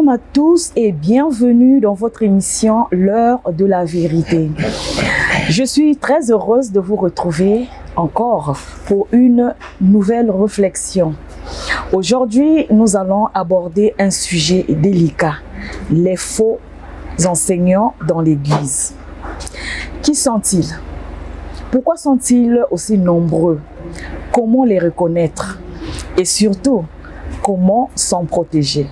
Shalom à tous et bienvenue dans votre émission L'heure de la vérité. Je suis très heureuse de vous retrouver encore pour une nouvelle réflexion. Aujourd'hui, nous allons aborder un sujet délicat, les faux enseignants dans l'Église. Qui sont-ils? Pourquoi sont-ils aussi nombreux? Comment les reconnaître? Et surtout, comment s'en protéger?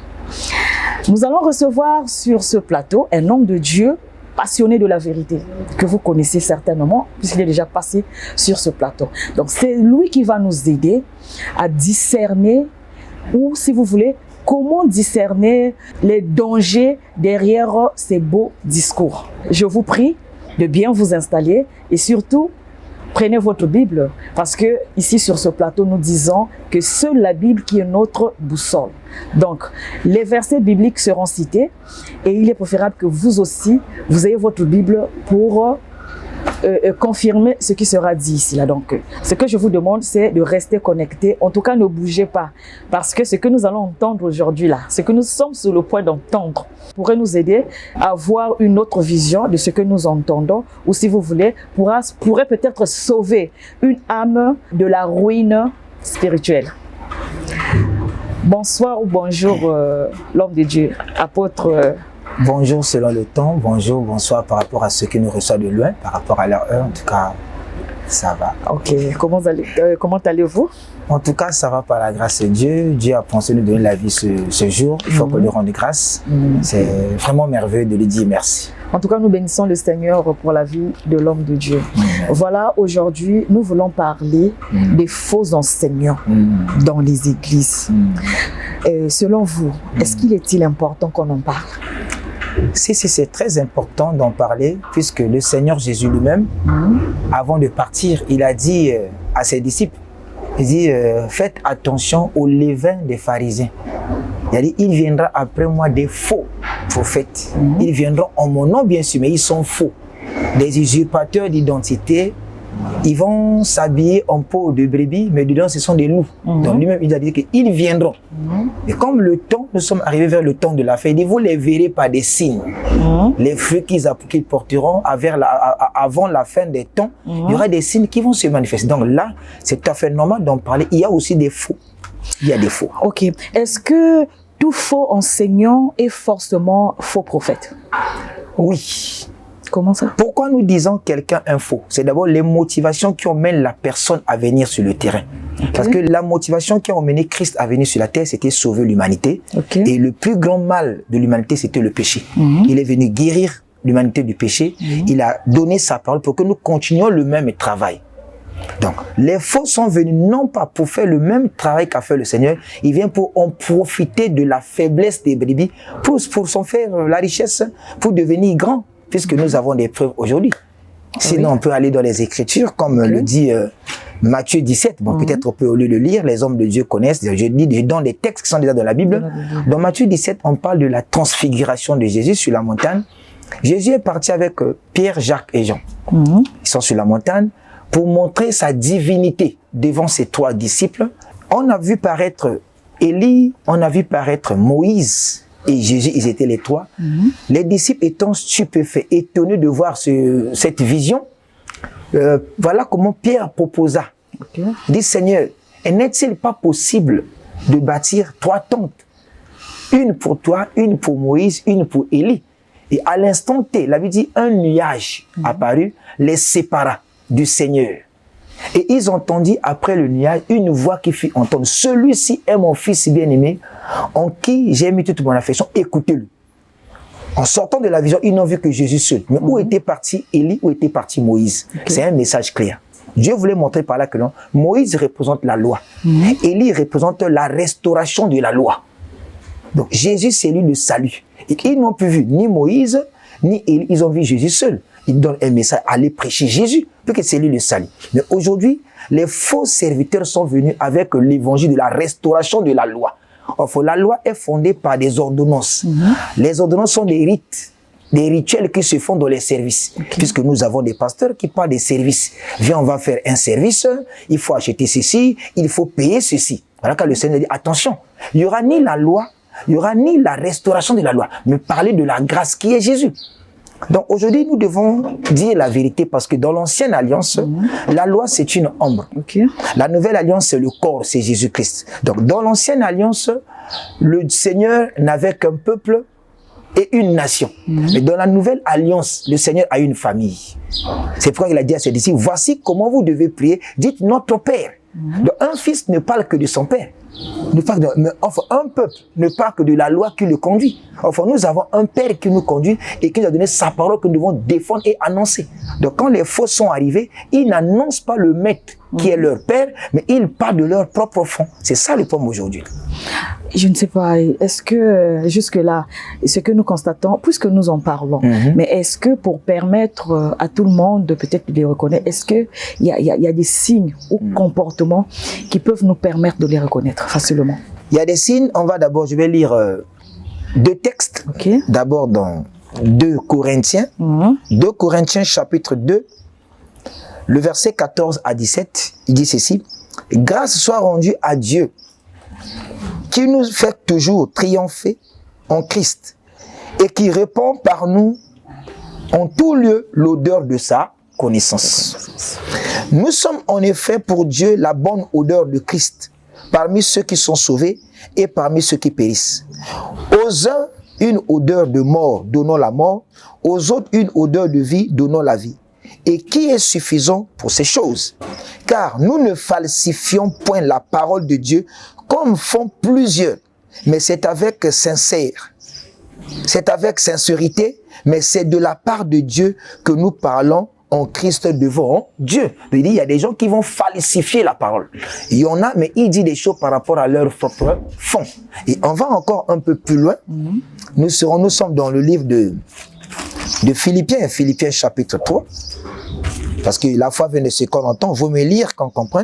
Nous allons recevoir sur ce plateau un homme de Dieu passionné de la vérité, que vous connaissez certainement, puisqu'il est déjà passé sur ce plateau. Donc c'est lui qui va nous aider à discerner, ou si vous voulez, comment discerner les dangers derrière ces beaux discours. Je vous prie de bien vous installer et surtout, prenez votre Bible, parce que ici sur ce plateau, nous disons que seule la Bible qui est notre boussole. Donc, les versets bibliques seront cités et il est préférable que vous aussi, vous ayez votre Bible pour confirmer ce qui sera dit ici. Là. Donc, ce que je vous demande, c'est de rester connecté. En tout cas, ne bougez pas, parce que ce que nous allons entendre aujourd'hui, là, ce que nous sommes sur le point d'entendre, pourrait nous aider à avoir une autre vision de ce que nous entendons, ou si vous voulez, pourrait peut-être sauver une âme de la ruine spirituelle. Bonsoir ou bonjour, l'homme de Dieu, apôtre. Bonjour selon le temps, bonjour, bonsoir par rapport à ceux qui nous reçoivent de loin, par rapport à leur heure, en tout cas, ça va. Ok, comment allez-vous? En tout cas, ça va par la grâce de Dieu. Dieu a pensé nous donner la vie ce jour, il faut qu'on lui rende grâce. C'est vraiment merveilleux de lui dire merci. En tout cas, nous bénissons le Seigneur pour la vie de l'homme de Dieu. Voilà, aujourd'hui, nous voulons parler des faux enseignants dans les églises. Selon vous, est-ce qu'il est-il important qu'on en parle? Si, c'est très important d'en parler, puisque le Seigneur Jésus lui-même, avant de partir, il a dit à ses disciples, il dit, faites attention au levain des pharisiens. Il a dit, il viendra après moi des faux prophètes. Ils viendront en mon nom, bien sûr, mais ils sont faux. Des usurpateurs d'identité. Ils vont s'habiller en peau de brebis, mais dedans, ce sont des loups. Donc lui-même, il a dit qu'ils viendront. Et comme le temps, nous sommes arrivés vers le temps de la fin, il dit, vous les verrez par des signes. Les fruits qu'ils porteront avant la fin des temps, il y aura des signes qui vont se manifester. Donc là, c'est tout à fait normal d'en parler. Il y a aussi des faux. Il y a des faux. Ok. Est-ce que tout faux enseignant est forcément faux prophète? Oui. Comment ça? Pourquoi nous disons quelqu'un un faux? C'est d'abord les motivations qui emmènent la personne à venir sur le terrain. Parce que la motivation qui a emmené Christ à venir sur la terre, c'était sauver l'humanité. Et le plus grand mal de l'humanité, c'était le péché. Il est venu guérir l'humanité du péché. Il a donné sa parole pour que nous continuions le même travail. Donc, les faux sont venus non pas pour faire le même travail qu'a fait le Seigneur, ils viennent pour en profiter de la faiblesse des brebis, pour s'en faire la richesse, pour devenir grand. Puisque nous avons des preuves aujourd'hui. Sinon, on peut aller dans les Écritures, comme le dit Matthieu 17. Bon, peut-être on peut au lieu de le lire, les hommes de Dieu connaissent. Je dis dans les textes qui sont déjà dans la Bible. Dans Matthieu 17, on parle de la transfiguration de Jésus sur la montagne. Jésus est parti avec Pierre, Jacques et Jean. Ils sont sur la montagne pour montrer sa divinité devant ses trois disciples. On a vu paraître Élie, on a vu paraître Moïse. Et Jésus, ils étaient les trois. Les disciples étant stupéfaits, étonnés de voir cette vision, voilà comment Pierre proposa. Il dit, Seigneur, n'est-il pas possible de bâtir 3 tentes? Une pour toi, une pour Moïse, une pour Élie. Et à l'instant T, la Bible dit, un nuage apparut, les sépara du Seigneur. Et ils entendirent après le nuage une voix qui fit entendre, celui-ci est mon fils bien-aimé, en qui j'ai mis toute mon affection, écoutez-le. En sortant de la vision, ils n'ont vu que Jésus seul. Mais où était parti Élie, où était parti Moïse? C'est un message clair. Dieu voulait montrer par là que non, Moïse représente la loi. Élie représente la restauration de la loi. Donc Jésus, c'est lui le salut. Et ils n'ont plus vu ni Moïse, ni Élie, ils ont vu Jésus seul. Ils donnent un message, aller prêcher Jésus, parce que c'est lui le salut. Mais aujourd'hui, les faux serviteurs sont venus avec l'évangile de la restauration de la loi. Enfin, la loi est fondée par des ordonnances. Les ordonnances sont des rites, des rituels qui se font dans les services. Puisque nous avons des pasteurs qui parlent des services. Viens, on va faire un service, il faut acheter ceci, il faut payer ceci. Voilà quand le Seigneur dit, attention, il n'y aura ni la loi, il n'y aura ni la restauration de la loi, mais parler de la grâce qui est Jésus. Donc aujourd'hui, nous devons dire la vérité parce que dans l'ancienne alliance, la loi c'est une ombre. La nouvelle alliance c'est le corps, c'est Jésus-Christ. Donc dans l'ancienne alliance, le Seigneur n'avait qu'un peuple et une nation. Mais dans la nouvelle alliance, le Seigneur a une famille. C'est pourquoi il a dit à ses disciples, voici comment vous devez prier, dites notre Père. Donc un fils ne parle que de son Père. Enfin, un peuple ne parle que de la loi qui le conduit. Enfin, nous avons un Père qui nous conduit et qui nous a donné sa parole que nous devons défendre et annoncer. Donc, quand les faux sont arrivés, ils n'annoncent pas le maître qui est leur Père, mais ils parlent de leur propre fond. C'est ça le problème aujourd'hui. Je ne sais pas, est-ce que jusque-là, ce que nous constatons, puisque nous en parlons, mais est-ce que pour permettre à tout le monde de peut-être les reconnaître, est-ce qu'il y a des signes ou comportements qui peuvent nous permettre de les reconnaître facilement? Il y a des signes, je vais lire 2 textes. D'abord dans 2 Corinthiens, 2 Corinthiens chapitre 2, le verset 14 à 17, il dit ceci, « Grâce soit rendue à Dieu, qui nous fait toujours triompher en Christ et qui répand par nous en tout lieu l'odeur de sa connaissance. Nous sommes en effet pour Dieu la bonne odeur de Christ parmi ceux qui sont sauvés et parmi ceux qui périssent. Aux uns, une odeur de mort, donnons la mort, aux autres, une odeur de vie, donnons la vie. Et qui est suffisant pour ces choses? Car nous ne falsifions point la parole de Dieu comme font plusieurs, mais c'est avec sincérité, mais c'est de la part de Dieu que nous parlons en Christ devant Dieu. Il dit, il y a des gens qui vont falsifier la parole. Il y en a, mais il dit des choses par rapport à leur propre fond. Et on va encore un peu plus loin. Nous sommes dans le livre de Philippiens, Philippiens chapitre 3. Parce que la foi vient de ce qu'on entend, vous me lire quand on comprend.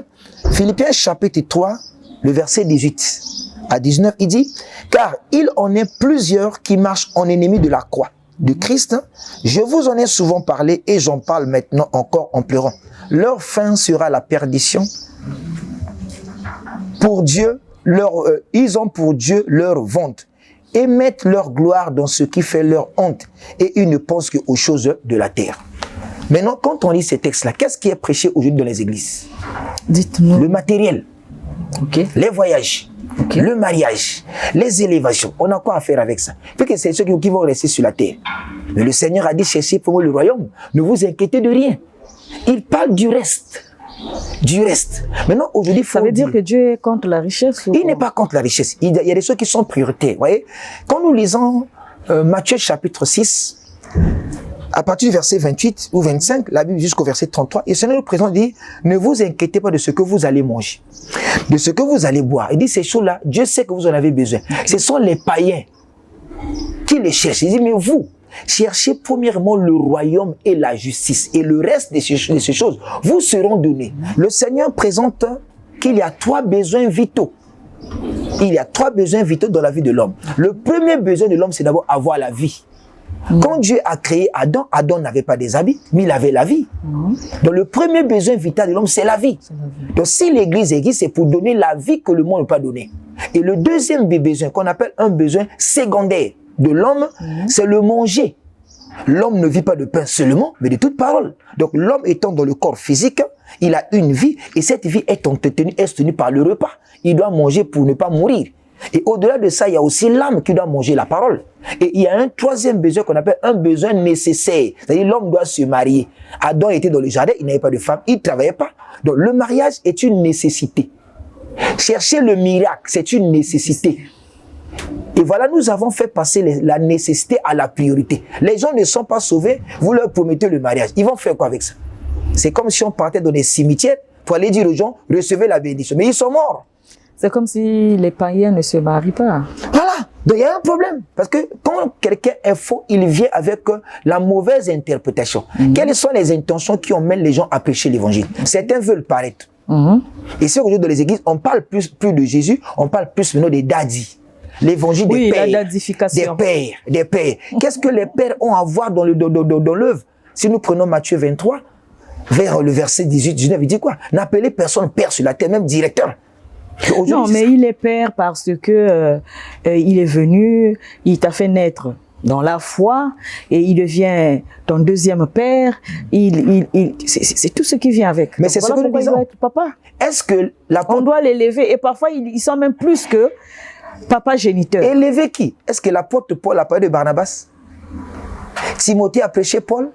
Philippiens chapitre 3, le verset 18 à 19, il dit, car il en est plusieurs qui marchent en ennemis de la croix de Christ. Je vous en ai souvent parlé et j'en parle maintenant encore en pleurant. Leur fin sera la perdition. Pour Dieu, ils ont pour Dieu leur vente et mettent leur gloire dans ce qui fait leur honte et ils ne pensent qu'aux choses de la terre. Maintenant, quand on lit ces textes-là, qu'est-ce qui est prêché aujourd'hui dans les églises? Dites-nous. Le matériel, les voyages, le mariage, les élévations. On a quoi à faire avec ça? Parce que c'est ceux qui vont rester sur la terre. Mais le Seigneur a dit, cherchez pour moi le royaume. Ne vous inquiétez de rien. Il parle du reste. Du reste. Maintenant, aujourd'hui, ça veut dire que Dieu est contre la richesse? Il n'est pas contre la richesse. Il y a des choses qui sont prioritaires. Voyez, quand nous lisons Matthieu chapitre 6, à partir du verset 28 ou 25, la Bible jusqu'au verset 33, et le Seigneur nous présente, dit, ne vous inquiétez pas de ce que vous allez manger, de ce que vous allez boire. Il dit, ces choses-là, Dieu sait que vous en avez besoin. Ce sont les païens qui les cherchent. Il dit, mais vous, cherchez premièrement le royaume et la justice, et le reste de ces choses vous seront données. Le Seigneur présente qu'il y a 3 besoins vitaux. Il y a 3 besoins vitaux dans la vie de l'homme. Le premier besoin de l'homme, c'est d'abord avoir la vie. Quand Dieu a créé Adam, Adam n'avait pas des habits, mais il avait la vie. Donc le premier besoin vital de l'homme, c'est la vie. Donc si l'église existe, c'est pour donner la vie que le monde ne peut pas donner. Et le deuxième besoin, qu'on appelle un besoin secondaire de l'homme, c'est le manger. L'homme ne vit pas de pain seulement, mais de toute parole. Donc l'homme étant dans le corps physique, il a une vie, et cette vie est soutenue par le repas. Il doit manger pour ne pas mourir. Et au-delà de ça, il y a aussi l'âme qui doit manger la parole. Et il y a un troisième besoin qu'on appelle un besoin nécessaire. C'est-à-dire l'homme doit se marier. Adam était dans le jardin, il n'avait pas de femme, il ne travaillait pas. Donc le mariage est une nécessité. Chercher le miracle, c'est une nécessité. Et voilà, nous avons fait passer la nécessité à la priorité. Les gens ne sont pas sauvés, vous leur promettez le mariage. Ils vont faire quoi avec ça? C'est comme si on partait dans des cimetières pour aller dire aux gens, recevez la bénédiction. Mais ils sont morts. C'est comme si les païens ne se marient pas. Voilà. Donc il y a un problème. Parce que quand quelqu'un est faux, il vient avec la mauvaise interprétation. Quelles sont les intentions qui emmènent les gens à prêcher l'évangile? Certains veulent paraître. Et c'est aujourd'hui dans les églises, on parle plus de Jésus, on parle plus maintenant des dadis. L'évangile des pères. La dadification. Des pères. Qu'est-ce que les pères ont à voir dans l'œuvre? Si nous prenons Matthieu 23, vers le verset 18-19, il dit quoi? N'appelez personne père sur la terre, même directeur. Non, mais il est père parce que il est venu, il t'a fait naître dans la foi et il devient ton deuxième père. C'est tout ce qui vient avec. Mais c'est ce que nous disons. Il doit être papa. Est-ce que on doit l'élever et parfois ils sont même plus que papa géniteur. Élever qui? Est-ce que l'apôtre Paul a parlé de Barnabas? Timothée a prêché Paul?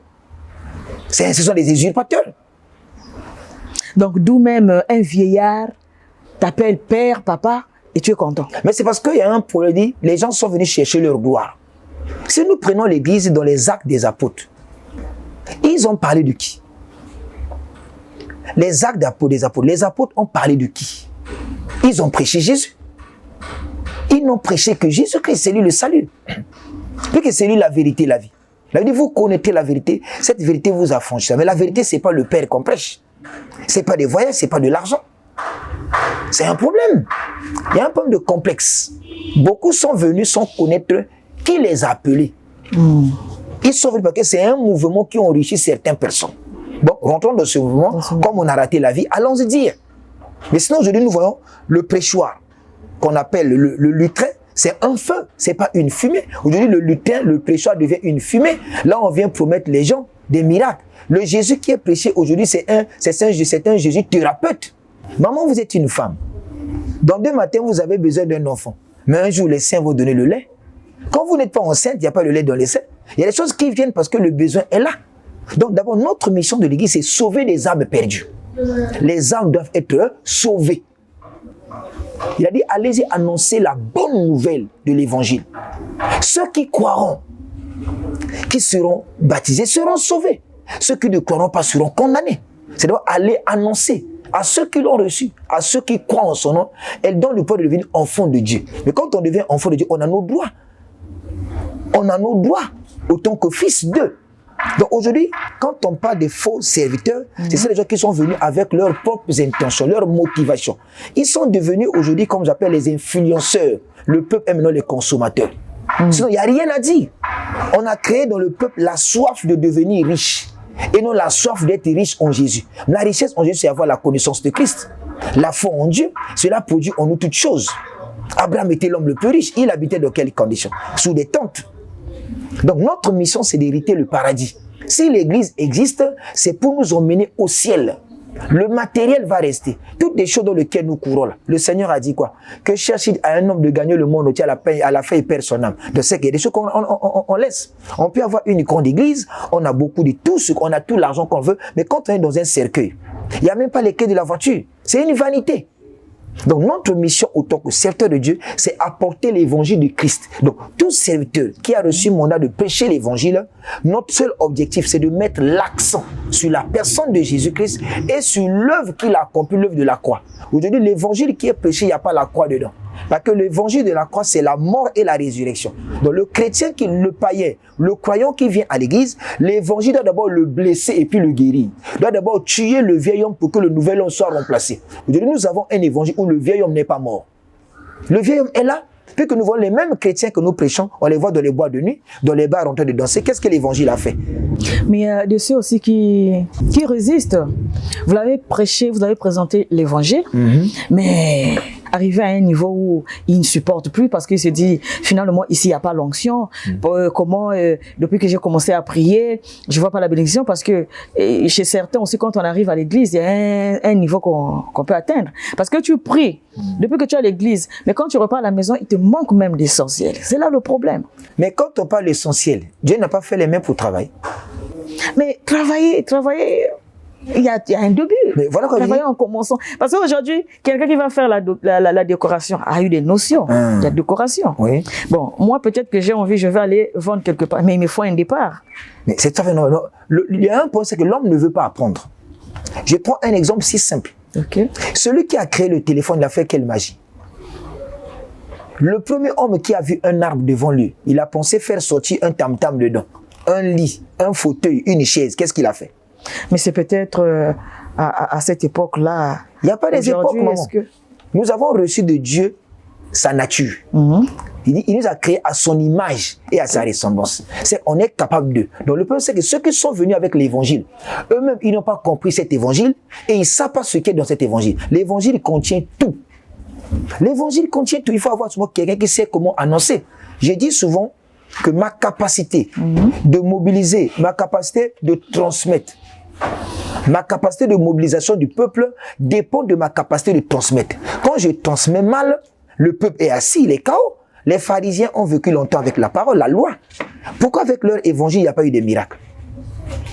Ce sont des usurpateurs. Donc d'où même un vieillard t'appelle père, papa, et tu es content. Mais c'est parce qu'il y a un problème, les gens sont venus chercher leur gloire. Si nous prenons l'église dans les actes des apôtres, ils ont parlé de qui? Les actes des apôtres, les apôtres ont parlé de qui? Ils ont prêché Jésus. Ils n'ont prêché que Jésus-Christ, c'est lui le salut. Puis que c'est lui la vérité, la vie. La vie, vous connaissez la vérité, cette vérité vous affranchit. Mais la vérité, ce n'est pas le Père qu'on prêche. Ce n'est pas des voyages, ce n'est pas de l'argent. C'est un problème. Il y a un problème de complexe. Beaucoup sont venus sans connaître qui les a appelés. Ils sont venus parce que c'est un mouvement qui enrichit certaines personnes. Bon, rentrons dans ce mouvement. Comme on a raté la vie, allons-y dire. Mais sinon, aujourd'hui, nous voyons le prêchoir qu'on appelle le lutrin. C'est un feu, c'est pas une fumée. Aujourd'hui, le lutrin, le prêchoir devient une fumée. Là, on vient promettre les gens des miracles. Le Jésus qui est prêché aujourd'hui, c'est un Jésus thérapeute. Maman, vous êtes une femme. Dans 2 matins, vous avez besoin d'un enfant. Mais un jour, les saints vont donner le lait. Quand vous n'êtes pas enceinte, il n'y a pas de lait dans les seins. Il y a des choses qui viennent parce que le besoin est là. Donc d'abord, notre mission de l'Église, c'est sauver les âmes perdues. Les âmes doivent être sauvées. Il a dit, allez-y annoncer la bonne nouvelle de l'Évangile. Ceux qui croiront, qui seront baptisés, seront sauvés. Ceux qui ne croiront pas seront condamnés. C'est-à-dire aller annoncer à ceux qui l'ont reçu, à ceux qui croient en son nom, elle donne le pouvoir de devenir enfant de Dieu. Mais quand on devient enfant de Dieu, on a nos droits. On a nos droits autant que fils d'eux. Donc aujourd'hui, quand on parle des faux serviteurs, c'est ces gens qui sont venus avec leurs propres intentions, leurs motivations. Ils sont devenus aujourd'hui, comme j'appelle, les influenceurs. Le peuple est maintenant les consommateurs. Sinon, il n'y a rien à dire. On a créé dans le peuple la soif de devenir riche. Et non la soif d'être riche en Jésus. La richesse en Jésus, c'est avoir la connaissance de Christ. La foi en Dieu, cela produit en nous toutes choses. Abraham était l'homme le plus riche. Il habitait dans quelles conditions? Sous des tentes. Donc notre mission, c'est d'hériter le paradis. Si l'Église existe, c'est pour nous emmener au ciel. Le matériel va rester. Toutes les choses dans lesquelles nous courons là. Le Seigneur a dit quoi? Que cherche-t-il à un homme de gagner le monde entier à la fin il perd son âme. De ce qu'il y a des choses qu'on laisse. On peut avoir une grande église, on a beaucoup de tout, on a tout l'argent qu'on veut, mais quand on est dans un cercueil, il n'y a même pas les clés de la voiture. C'est une vanité. Donc notre mission autant que serviteur de Dieu, c'est apporter l'évangile de Christ. Donc tout serviteur qui a reçu mandat de prêcher l'évangile, notre seul objectif c'est de mettre l'accent sur la personne de Jésus-Christ et sur l'œuvre qu'il a accomplie, l'œuvre de la croix. Aujourd'hui l'évangile qui est prêché, il n'y a pas la croix dedans. Parce que l'évangile de la croix, c'est la mort et la résurrection. Donc le chrétien, le païen, le croyant qui vient à l'église, l'évangile doit d'abord le blesser et puis le guérir. Il doit d'abord tuer le vieil homme pour que le nouvel homme soit remplacé. Aujourd'hui, nous avons un évangile où le vieil homme n'est pas mort. Le vieil homme est là. Puis que nous voyons les mêmes chrétiens que nous prêchons, on les voit dans les bois de nuit, dans les bars en train de danser. Qu'est-ce que l'évangile a fait? Mais il y a de ceux aussi qui résistent. Vous l'avez prêché, vous avez présenté l'évangile, mais arrivé à un niveau où il ne supporte plus parce qu'il se dit finalement ici il n'y a pas l'onction. Comment depuis que j'ai commencé à prier, je vois pas la bénédiction parce que chez certains aussi quand on arrive à l'église, il y a un niveau qu'on peut atteindre. Parce que tu pries depuis que tu es à l'église, mais quand tu repars à la maison, il te manque même l'essentiel. C'est là le problème. Mais quand on parle de l'essentiel, Dieu n'a pas fait les mains pour travailler. Mais travailler, il y a un début. Mais voilà quoi. Travailler en commençant. Parce qu'aujourd'hui, quelqu'un qui va faire la décoration a eu des notions. Il y a décoration. Oui. Bon, moi peut-être que j'ai envie, je vais aller vendre quelque part, mais il me faut un départ. Mais c'est tout à fait normal. Il y a un point, c'est que l'homme ne veut pas apprendre. Je prends un exemple si simple. Okay. Celui qui a créé le téléphone, il a fait quelle magie? Le premier homme qui a vu un arbre devant lui, il a pensé faire sortir un tam-tam dedans, un lit, un fauteuil, une chaise. Qu'est-ce qu'il a fait? Mais c'est peut-être à cette époque-là. Il n'y a pas des époques, maman. Nous avons reçu de Dieu sa nature. Il nous a créés à son image et à sa ressemblance. On est capable d'eux. Donc le problème, c'est que ceux qui sont venus avec l'évangile, eux-mêmes, ils n'ont pas compris cet évangile et ils ne savent pas ce qu'il y a dans cet évangile. L'évangile contient tout. L'évangile contient tout. Il faut avoir souvent quelqu'un qui sait comment annoncer. Je dis souvent que ma capacité de mobiliser, ma capacité de transmettre, ma capacité de mobilisation du peuple dépend de ma capacité de transmettre. Quand je transmets mal, le peuple est assis, il est KO. Les pharisiens ont vécu longtemps avec la parole, la loi. Pourquoi avec leur évangile, il n'y a pas eu de miracle?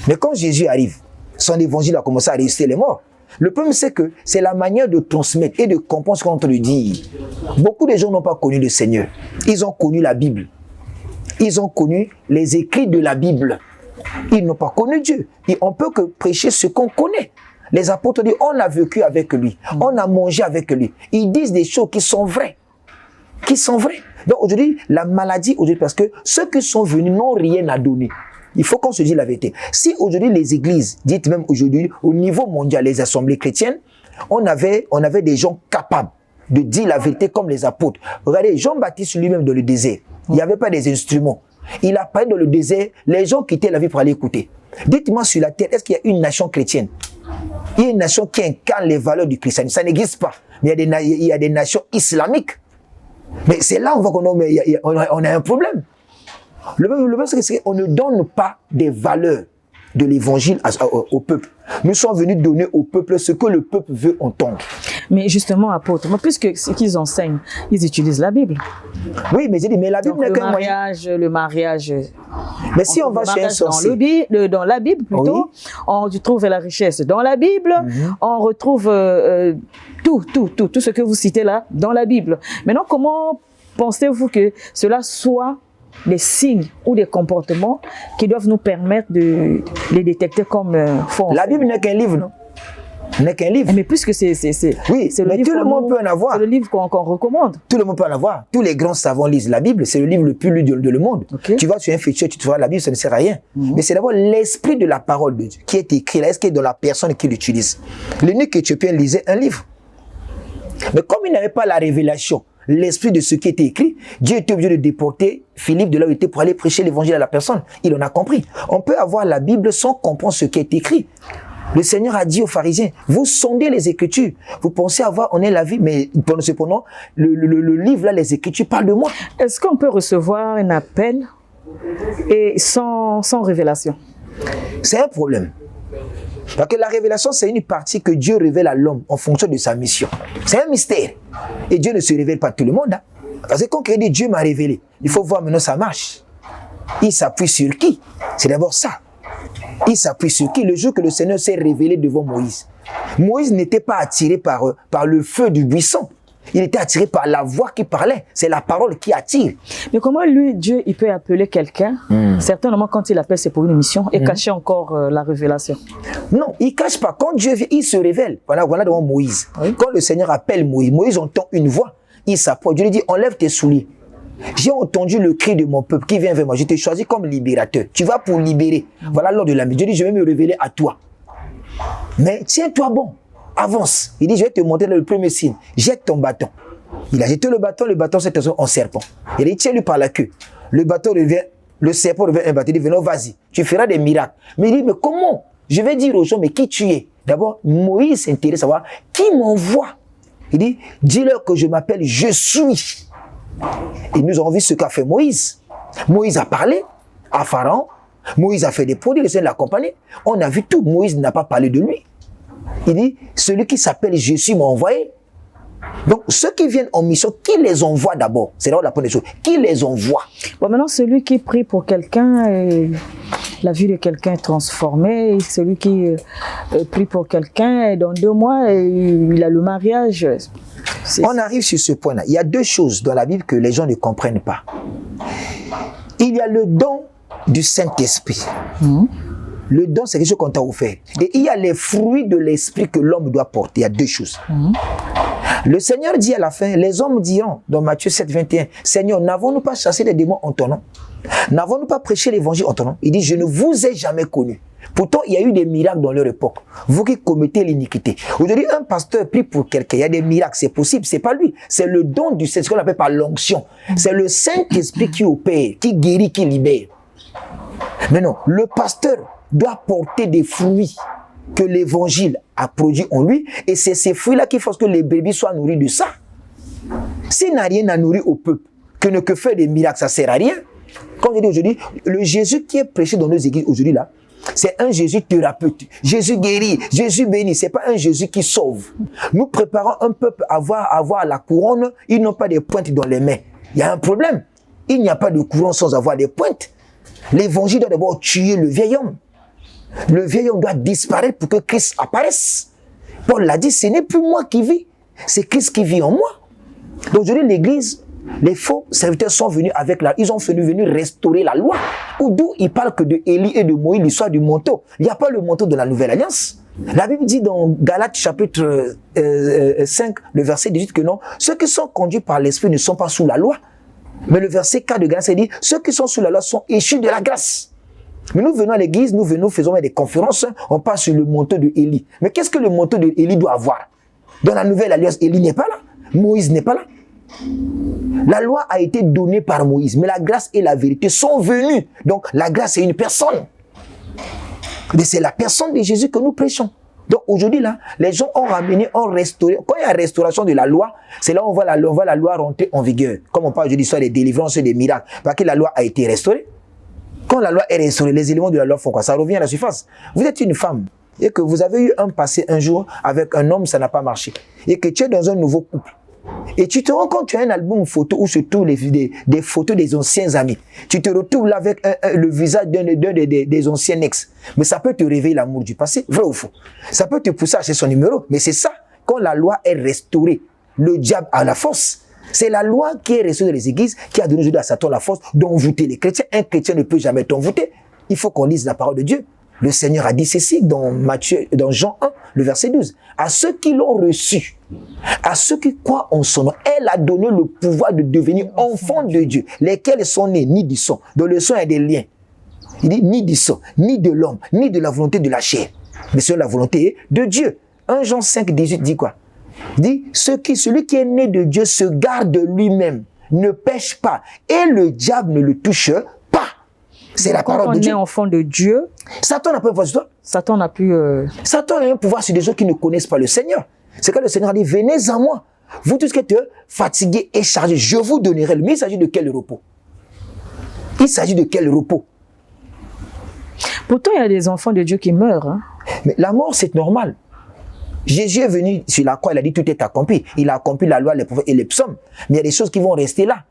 Mais quand Jésus arrive, son évangile a commencé à ressusciter les morts. Le problème, c'est que c'est la manière de transmettre et de comprendre ce qu'on te dit. Beaucoup de gens n'ont pas connu le Seigneur. Ils ont connu la Bible. Ils ont connu les écrits de la Bible. Ils n'ont pas connu Dieu. Et on peut que prêcher ce qu'on connaît. Les apôtres disent, on a vécu avec lui. On a mangé avec lui. Ils disent des choses qui sont vraies. Qui sont vraies. Donc aujourd'hui, la maladie, aujourd'hui, parce que ceux qui sont venus n'ont rien à donner. Il faut qu'on se dise la vérité. Si aujourd'hui les églises, dites même aujourd'hui, au niveau mondial, les assemblées chrétiennes, on avait des gens capables de dire la vérité comme les apôtres. Regardez, Jean-Baptiste lui-même dans le désert, il n'y avait pas des instruments. Il a parlé dans le désert, les gens quittaient la vie pour aller écouter. Dites-moi sur la terre, est-ce qu'il y a une nation chrétienne? Il y a une nation qui incarne les valeurs du christianisme. Ça n'existe pas. Mais il y a des nations islamiques. Mais c'est là on voit qu'on a un problème. Le problème, c'est qu'on ne donne pas des valeurs de l'évangile au peuple. Nous sommes venus donner au peuple ce que le peuple veut entendre. Mais justement, apôtre, puisque ce qu'ils enseignent, ils utilisent la Bible. Oui, mais j'ai dit, mais la Bible n'est qu'un moyen. Le mariage. Mais si on va chez un sorcier. Dans la Bible, plutôt, oui. On trouve la richesse dans la Bible, on retrouve tout ce que vous citez là dans la Bible. Maintenant, comment pensez-vous que cela soit des signes ou des comportements qui doivent nous permettre de les détecter comme faux? La Bible n'est qu'un livre, non? N'est qu'un livre. Mais puisque c'est oui, mais tout le monde peut en avoir. C'est le livre qu'on recommande. Tout le monde peut en avoir. Tous les grands savants lisent la Bible. C'est le livre le plus lu de le monde. Okay. Tu vas sur un féticheur, tu te vois la Bible, ça ne sert à rien. Mais c'est d'abord l'esprit de la parole de Dieu qui est écrit là. Est-ce qu'il est dans la personne qui l'utilise? L'eunuque éthiopien lisait un livre. Mais comme il n'avait pas la révélation, l'esprit de ce qui était écrit, Dieu était obligé de déporter Philippe de là où il était pour aller prêcher l'évangile à la personne. Il en a compris. On peut avoir la Bible sans comprendre ce qui est écrit. Le Seigneur a dit aux pharisiens, vous sondez les Écritures, vous pensez avoir, on est la vie, mais cependant, le livre là, les Écritures parlent de moi. Est-ce qu'on peut recevoir un appel et sans révélation? C'est un problème. Parce que la révélation, c'est une partie que Dieu révèle à l'homme en fonction de sa mission. C'est un mystère. Et Dieu ne se révèle pas à tout le monde. Hein. Parce que quand quelqu'un dit Dieu m'a révélé, il faut voir maintenant ça marche. Il s'appuie sur qui? C'est d'abord ça. Il s'appuie sur qui? Le jour que le Seigneur s'est révélé devant Moïse. Moïse n'était pas attiré par le feu du buisson. Il était attiré par la voix qui parlait. C'est la parole qui attire. Mais comment lui, Dieu, il peut appeler quelqu'un, certainement quand il appelle, c'est pour une mission, et cacher encore la révélation? Non, il ne cache pas. Quand Dieu vient, il se révèle. Voilà devant Moïse. Oui. Quand le Seigneur appelle Moïse, Moïse entend une voix. Il s'approche. Dieu lui dit, enlève tes souliers. J'ai entendu le cri de mon peuple qui vient vers moi. Je t'ai choisi comme libérateur. Tu vas pour libérer. Voilà l'ordre de la mission. Dieu dit, je vais me révéler à toi. Mais tiens-toi bon. Avance. Il dit, je vais te montrer le premier signe. Jette ton bâton. Il a jeté le bâton s'est transformé en serpent. Il a dit, tiens-lui par la queue. Le bâton revient, le serpent revient un bâton. Il dit, venons, vas-y, tu feras des miracles. Mais il dit, mais comment? Je vais dire aux gens, mais qui tu es? D'abord, Moïse s'intéresse à savoir qui m'envoie. Il dit, dis-leur que je m'appelle Je suis. Et nous avons vu ce qu'a fait Moïse. Moïse a parlé à Pharaon. Moïse a fait des produits, le Seigneur l'a accompagné. On a vu tout. Moïse n'a pas parlé de lui. Il dit, celui qui s'appelle Je suis m'a envoyé. Donc, ceux qui viennent en mission, qui les envoie d'abord? C'est là la première chose. Qui les envoie? Bon, maintenant, celui qui prie pour quelqu'un, la vie de quelqu'un est transformée. Celui qui prie pour quelqu'un, dans 2 mois, il a le mariage. On arrive sur ce point-là. Il y a 2 choses dans la Bible que les gens ne comprennent pas. Il y a le don du Saint-Esprit. Le don, c'est quelque chose qu'on t'a offert. Et il y a les fruits de l'esprit que l'homme doit porter. Il y a 2 choses. Le Seigneur dit à la fin, les hommes diront, dans Matthieu 7, 21, Seigneur, n'avons-nous pas chassé les démons en ton nom? N'avons-nous pas prêché l'évangile en ton nom? Il dit, je ne vous ai jamais connu. Pourtant, il y a eu des miracles dans leur époque. Vous qui commettez l'iniquité. Aujourd'hui, un pasteur prie pour quelqu'un, il y a des miracles, c'est possible, c'est pas lui. C'est le don du Saint-Esprit, ce qu'on appelle par l'onction. C'est le Saint-Esprit qui opère, qui guérit, qui libère. Mais non, le pasteur doit porter des fruits que l'évangile a produit en lui, et c'est ces fruits-là qui font que les bébés soient nourris de ça. S'il n'a rien à nourrir au peuple, que faire des miracles, ça ne sert à rien. Comme je dis aujourd'hui, le Jésus qui est prêché dans nos églises aujourd'hui là, c'est un Jésus thérapeute. Jésus guérit, Jésus bénit. Ce n'est pas un Jésus qui sauve. Nous préparons un peuple à avoir la couronne. Ils n'ont pas des pointes dans les mains. Il y a un problème. Il n'y a pas de couronne sans avoir des pointes. L'évangile doit d'abord tuer le vieil homme. Le vieil homme doit disparaître pour que Christ apparaisse. Paul l'a dit, ce n'est plus moi qui vis. C'est Christ qui vit en moi. Donc aujourd'hui, l'église, les faux serviteurs sont venus avec ils ont venu restaurer la loi. D'où ils parlent que de Élie et de Moïse, l'histoire du manteau. Il n'y a pas le manteau de la Nouvelle Alliance. La Bible dit dans Galates chapitre 5, le verset 18 que non, ceux qui sont conduits par l'Esprit ne sont pas sous la loi. Mais le verset 4 de Galates dit, ceux qui sont sous la loi sont issus de la grâce. Mais nous venons à l'église, faisons des conférences, on passe sur le manteau de Élie. Mais qu'est-ce que le manteau de Élie doit avoir? Dans la Nouvelle Alliance, Élie n'est pas là. Moïse n'est pas là. La loi a été donnée par Moïse, mais la grâce et la vérité sont venues. Donc la grâce est une personne. Et c'est la personne de Jésus que nous prêchons. Donc aujourd'hui là, les gens ont restauré. Quand il y a restauration de la loi, c'est là où on voit la loi rentrer en vigueur. Comme on parle aujourd'hui sur des délivrances et des miracles, parce que la loi a été restaurée. Quand la loi est restaurée, les éléments de la loi font quoi? Ça revient à la surface. Vous êtes une femme et que vous avez eu un passé un jour avec un homme, ça n'a pas marché. Et que tu es dans un nouveau couple. Et tu te rends compte, tu as un album photo où se trouvent des photos des anciens amis. Tu te retrouves là avec le visage d'un des anciens ex. Mais ça peut te réveiller l'amour du passé, vrai ou faux? Ça peut te pousser à acheter son numéro. Mais c'est ça, quand la loi est restaurée, le diable a la force. C'est la loi qui est restaurée dans les églises qui a donné aujourd'hui à Satan la force d'envoûter les chrétiens. Un chrétien ne peut jamais t'envoûter. Il faut qu'on lise la parole de Dieu. Le Seigneur a dit ceci dans Jean 1, le verset 12. À ceux qui l'ont reçu, à ceux qui croient en son nom, elle a donné le pouvoir de devenir enfants de Dieu, lesquels sont nés ni du sang. Dans le sang, il y a des liens. Il dit ni du sang, ni de l'homme, ni de la volonté de la chair, mais c'est la volonté de Dieu. 1 Jean 5, 18 dit quoi? Il dit celui qui est né de Dieu se garde de lui-même, ne pêche pas, et le diable ne le touche pas. C'est la parole de Dieu. Quand on est enfant de Dieu, Satan n'a pas un pouvoir sur toi. Satan n'a plus... Satan a un pouvoir sur des gens qui ne connaissent pas le Seigneur. C'est quand le Seigneur a dit, venez à moi. Vous tous qui êtes fatigués et chargés, je vous donnerai. Mais il s'agit de quel repos? Il s'agit de quel repos? Pourtant, il y a des enfants de Dieu qui meurent. Hein? Mais la mort, c'est normal. Jésus est venu sur la croix, il a dit, tout est accompli. Il a accompli la loi, les prophètes et les psaumes. Mais il y a des choses qui vont rester là.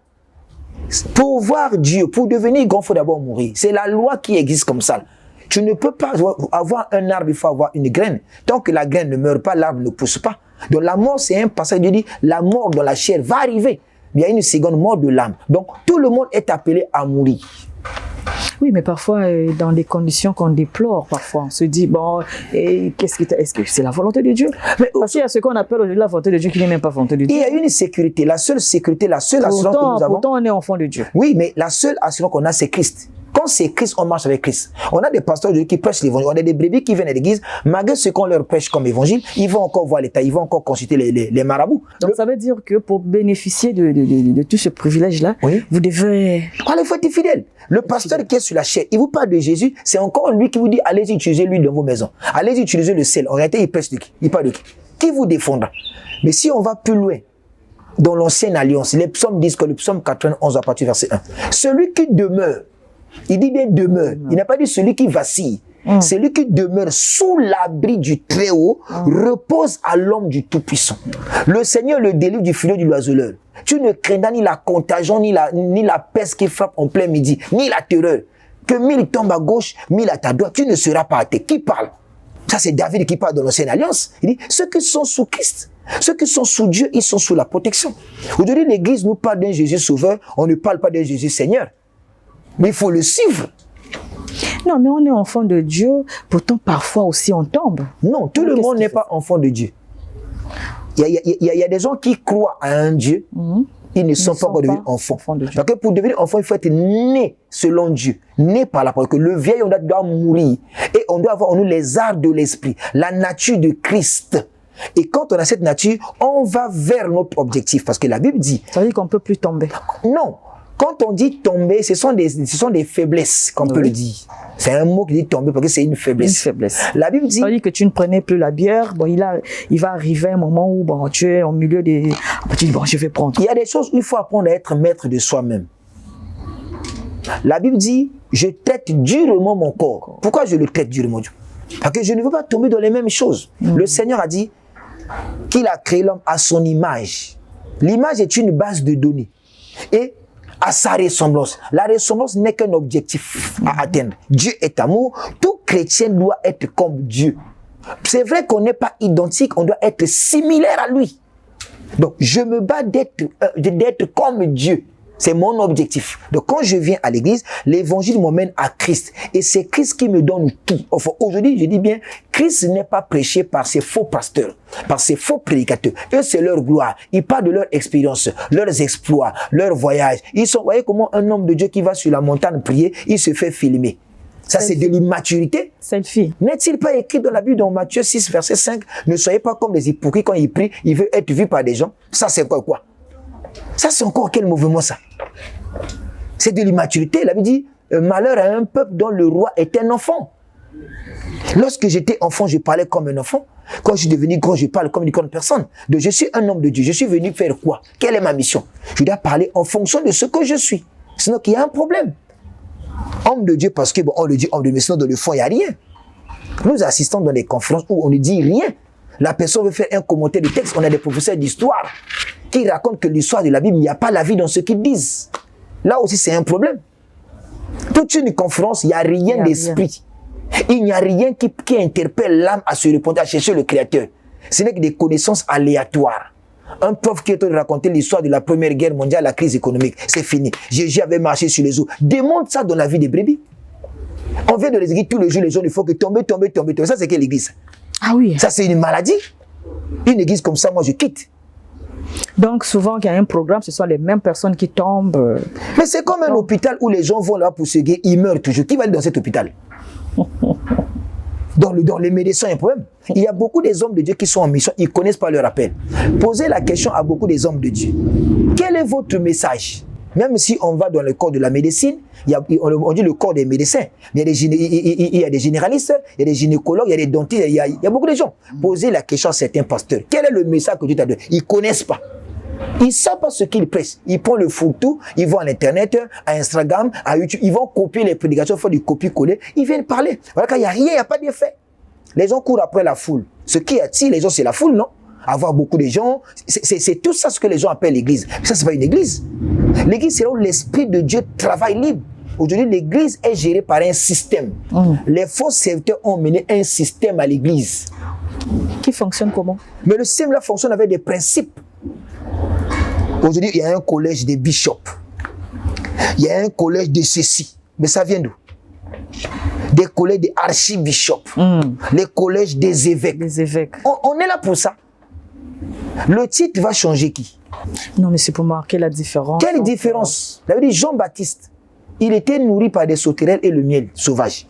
Pour voir Dieu, pour devenir grand, il faut d'abord mourir. C'est la loi qui existe comme ça. Tu ne peux pas avoir un arbre, il faut avoir une graine. Tant que la graine ne meurt pas, l'arbre ne pousse pas. Donc la mort, c'est un passage, Dieu dit, la mort dans la chair va arriver. Mais il y a une seconde mort de l'âme. Donc tout le monde est appelé à mourir. Oui, mais parfois, dans des conditions qu'on déplore, parfois, on se dit, bon, est-ce que c'est la volonté de Dieu? Parce qu'il y a ce qu'on appelle aujourd'hui la volonté de Dieu qui n'est même pas volonté de Dieu. Il y a une sécurité, la seule assurance que nous avons. Pourtant, on est enfant de Dieu. Oui, mais la seule assurance qu'on a, c'est Christ. Quand c'est Christ, on marche avec Christ. On a des pasteurs qui prêchent l'évangile. On a des brebis qui viennent à l'église. Malgré ce qu'on leur prêche comme évangile, ils vont encore voir l'État, ils vont encore consulter les marabouts. Donc ça veut dire que pour bénéficier de tout ce privilège-là, oui, vous devez... Il faut être fidèle. Le pasteur qui est sur la chair, il vous parle de Jésus, c'est encore lui qui vous dit, allez-y utiliser l'huile dans vos maisons. Allez-y utiliser le sel. En réalité, il prêche de qui? Il parle de qui? Qui vous défendra? Mais si on va plus loin, dans l'ancienne alliance, les psaumes disent que le psaume 91 à partir du verset 1. Celui qui demeure, il dit bien demeure. Il n'a pas dit celui qui vacille. Celui qui demeure sous l'abri du Très-Haut repose à l'ombre du Tout-Puissant. Le Seigneur le délivre du filet du l'oiseleur. Tu ne craindras ni la contagion, ni la peste qui frappe en plein midi, ni la terreur. Que 1000 tombent à gauche, 1000 à ta droite, tu ne seras pas à terre. Qui parle? Ça, c'est David qui parle dans l'ancienne alliance. Il dit, ceux qui sont sous Christ, ceux qui sont sous Dieu, ils sont sous la protection. Aujourd'hui, l'Église nous parle d'un Jésus sauveur, on ne parle pas d'un Jésus Seigneur. Mais il faut le suivre. Non, mais on est enfant de Dieu, pourtant parfois aussi on tombe. Non, tout le monde n'est pas enfant de Dieu. Il y a des gens qui croient à un Dieu, ils ne sont pas encore devenus enfants. Parce que pour devenir enfant, il faut être né selon Dieu, né par la parole. Que le vieil, on doit mourir. Et on doit avoir en nous les arts de l'esprit, la nature de Christ. Et quand on a cette nature, on va vers notre objectif. Parce que la Bible dit... Ça veut dire qu'on ne peut plus tomber. Non. Quand on dit tomber, ce sont des faiblesses, qu'on peut le dire. C'est un mot qui dit tomber parce que c'est une faiblesse. Une faiblesse. La Bible dit... Ça veut dire que tu ne prenais plus la bière. Bon, il va arriver un moment où bon, tu es au milieu des... Tu dis, bon, je vais prendre. Il y a des choses où il faut apprendre à être maître de soi-même. La Bible dit, je traite durement mon corps. Pourquoi je le traite durement? Parce que je ne veux pas tomber dans les mêmes choses. Le Seigneur a dit qu'il a créé l'homme à son image. L'image est une base de données. Et à sa ressemblance. La ressemblance n'est qu'un objectif à atteindre. Dieu est amour. Tout chrétien doit être comme Dieu. C'est vrai qu'on n'est pas identique, on doit être similaire à lui. Donc, je me bats d'être comme Dieu. C'est mon objectif. Donc, quand je viens à l'église, l'évangile m'emmène à Christ. Et c'est Christ qui me donne tout. Enfin, aujourd'hui, je dis bien, Christ n'est pas prêché par ces faux pasteurs, par ces faux prédicateurs. Eux, c'est leur gloire. Ils parlent de leur expérience, leurs exploits, leurs voyages. Vous voyez comment un homme de Dieu qui va sur la montagne prier, il se fait filmer. Ça, c'est de l'immaturité. Selfie. N'est-il pas écrit dans la Bible, dans Matthieu 6, verset 5, ne soyez pas comme des hypocrites quand ils prient, ils veulent être vus par des gens. Ça, c'est quoi? Ça, c'est encore quel mouvement, ça? C'est de l'immaturité. La Bible dit, malheur à un peuple dont le roi est un enfant. Lorsque j'étais enfant, je parlais comme un enfant. Quand je suis devenu grand, je parle comme une grande personne. Donc, je suis un homme de Dieu. Je suis venu faire quoi? Quelle est ma mission? Je dois parler en fonction de ce que je suis. Sinon, il y a un problème. Homme de Dieu, parce que, bon, on le dit homme de Dieu, mais sinon, dans le fond, il n'y a rien. Nous assistons dans des conférences où on ne dit rien. La personne veut faire un commentaire du texte. On a des professeurs d'histoire qui racontent que l'histoire de la Bible, il n'y a pas la vie dans ce qu'ils disent. Là aussi, c'est un problème. Toute une conférence, il n'y a rien d'esprit. Il n'y a rien qui interpelle l'âme à se répondre, à chercher le Créateur. Ce n'est que des connaissances aléatoires. Un prof qui est en train de raconter l'histoire de la Première Guerre mondiale, la crise économique, c'est fini. Jésus avait marché sur les eaux. Démontre ça dans la vie des brebis. On vient de les églises tous les jours, les gens, il faut que tomber. Ça, c'est quelle église? Ah oui. Ça, c'est une maladie. Une église comme ça, moi, je quitte. Donc, souvent, il y a un programme, ce sont les mêmes personnes qui tombent. Mais c'est comme un hôpital où les gens vont là pour se guérir, ils meurent toujours. Qui va aller dans cet hôpital? Dans les médecins, il y a un problème. Il y a beaucoup des hommes de Dieu qui sont en mission, ils ne connaissent pas leur appel. Posez la question à beaucoup des hommes de Dieu. Quel est votre message? Même si on va dans le corps de la médecine, on dit le corps des médecins. Il y a des généralistes, il y a des gynécologues, il y a des dentistes, il y a beaucoup de gens. Posez la question à certains pasteurs. Quel est le message que Dieu t'a donné? Ils ne connaissent pas. Ils ne savent pas ce qu'ils prêchent. Ils prennent le photo, ils vont à l'internet, à Instagram, à YouTube, ils vont copier les prédications, faire du copier-coller, ils viennent parler. Voilà, quand il n'y a rien, il n'y a pas d'effet. Les gens courent après la foule. Ce qui attire les gens, c'est la foule, non? Avoir beaucoup de gens, c'est tout ça ce que les gens appellent l'église. Mais ça, c'est pas une église. L'église, c'est là où l'Esprit de Dieu travaille libre. Aujourd'hui, l'église est gérée par un système. Les faux serviteurs ont mené un système à l'église. Qui fonctionne comment? Mais le système là fonctionne avec des principes. Aujourd'hui, il y a un collège des bishops. Il y a un collège de ceci. Mais ça vient d'où? Des collèges des archibishops. Les collèges des évêques. On est là pour ça. Le titre va changer qui? Non, mais c'est pour marquer la différence. Quelle différence? Ça veut dire Jean-Baptiste, il était nourri par des sauterelles et le miel sauvage.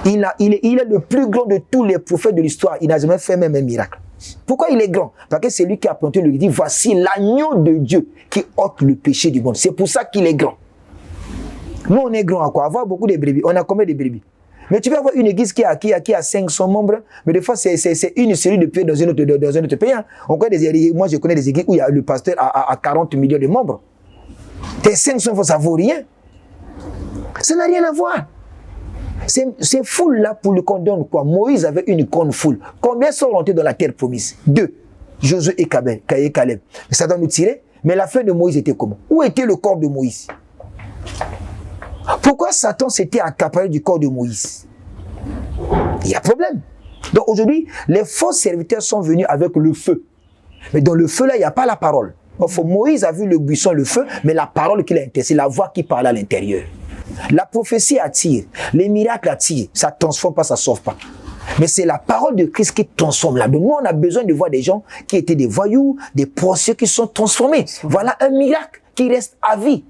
Il est le plus grand de tous les prophètes de l'histoire. Il n'a jamais fait même un miracle. Pourquoi il est grand? Parce que c'est lui qui a planté le dit, voici l'agneau de Dieu qui ôte le péché du monde. C'est pour ça qu'il est grand. Nous, on est grand à quoi? Avoir beaucoup de brebis. On a combien de brebis? Mais tu vas avoir une église qui a 500 membres, mais des fois, c'est une série de pays dans un autre pays. Hein. Moi, je connais des églises où il y a le pasteur à 40 millions de membres. Tes 500 fois, ça ne vaut rien. Ça n'a rien à voir. Ces foules-là, pour le condamner quoi? Moïse avait une grande foule. Combien sont rentrés dans la terre promise? 2. Josué et Caleb. Ça doit nous tirer. Mais la fin de Moïse était comment? Où était le corps de Moïse? Pourquoi Satan s'était accaparé du corps de Moïse? Il y a problème. Donc aujourd'hui, les faux serviteurs sont venus avec le feu. Mais dans le feu là, il n'y a pas la parole. Enfin, Moïse a vu le buisson, le feu, mais la parole qu'il a intéressée, c'est la voix qui parle à l'intérieur. La prophétie attire, les miracles attirent, ça ne transforme pas, ça ne sauve pas. Mais c'est la parole de Christ qui transforme là. Donc nous, on a besoin de voir des gens qui étaient des voyous, des prostituées qui sont transformés. Voilà un miracle qui reste à vie.